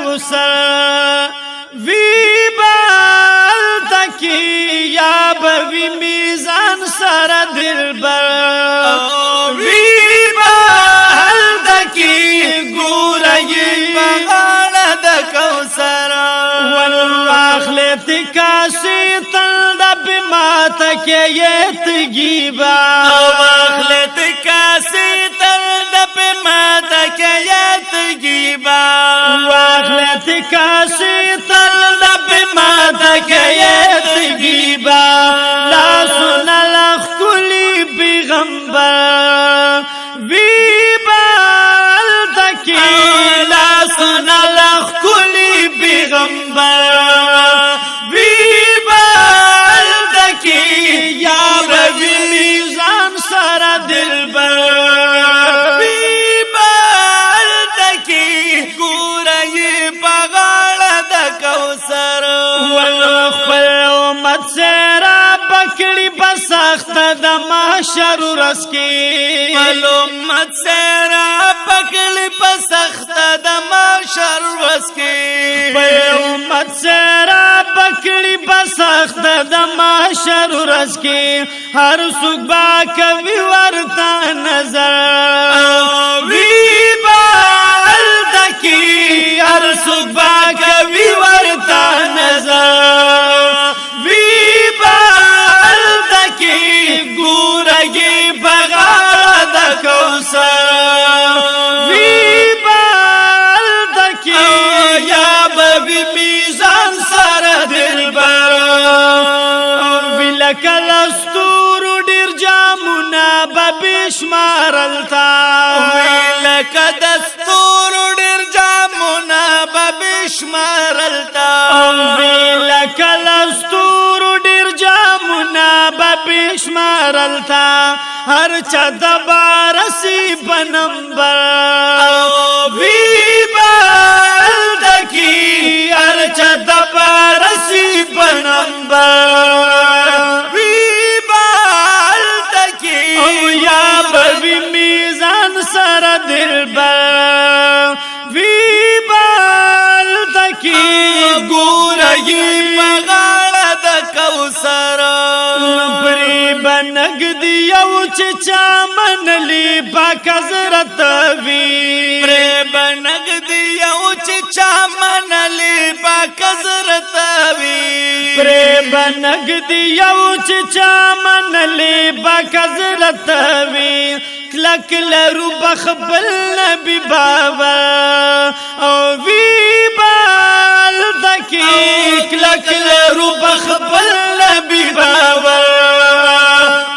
کوثر وی بال تکی یا بوی میزان سر دلبر وی بال تکی گورگی بغان د کوثر واخلت کاسی تل دب مات کے یتگی با واخلت کاسی تل دب مات کے یتگی با واخلت کاسی تل دب مات کے یتگی با لا سن لخ کلی پیغمبر وی بال تکی لا سن لخ کلی پیغمبر وی بال تکی یا بوی میزان سر دلبر وی بال تکی گورگی بغاڑ د کوثر خپل امت سرا پکڑی بسخت د محشر ورځ کې خپل امت سرا پکڑی بسخت د محشر ورځ کې خپل امت سرا پکڑی بسخت د محشر ورځ کې هر څوک با کوي ورته نظر وی بال تکی هر څوک با کوي ورته نظر وی بال تکی ګورګي بغاړه د کوثر وی بال تکی یا بوی میزان سر دلبر ویلکل استور ډیر جامونه بشمارلتا ویلک دستور ډیر جامونه بشمارلتا ویلک استور ډیر جامونه بشمارلتا هر چا دبارسی بنمبر وی بال تکی هر چا دبارسی بنمبر وی بال تکی یا بوی میزان سر دلبر وی بال تکی گورگی بغاڑ د کوثر پری بنگدی یو چچا منلی پاک حضرت وی پری بنگدی یو چچا منلی پاک حضرت وی پری بنگدی یو چچا منلی پاک حضرت وی کلک لرو بخبل نبی بابا او وی بال تکی کلک لرو بخبل نبی بابا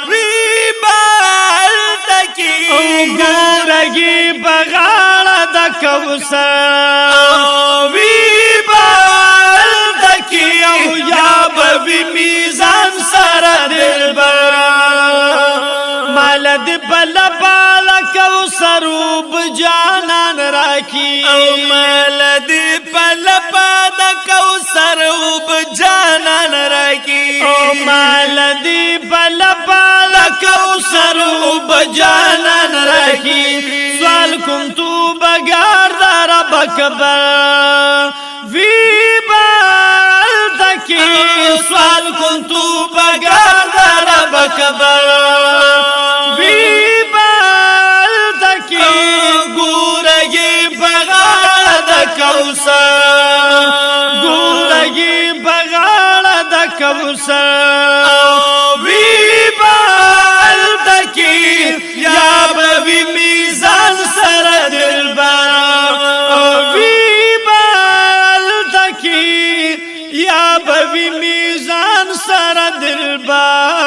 وی بال تکی گورگی بغاڑ د کوثر وی بال تکی یا بوی میزان سر دلبر مالد بل بال کوثر وب جانان راکی او مالد بل بال کوثر وب جانان راکی او مالد بل بال کوثر وب جانان راکی سوال کوم تو بغار در بکبر وی بال تکی سوال کوم تو بغار در بکبر وی بال تکی گورگی بغاڑ د کوثر گورگی بغاڑ د کوثر وی بال تکی یا بوی میزان سر دلبر وی بال تکی یا بوی میزان سر دلبر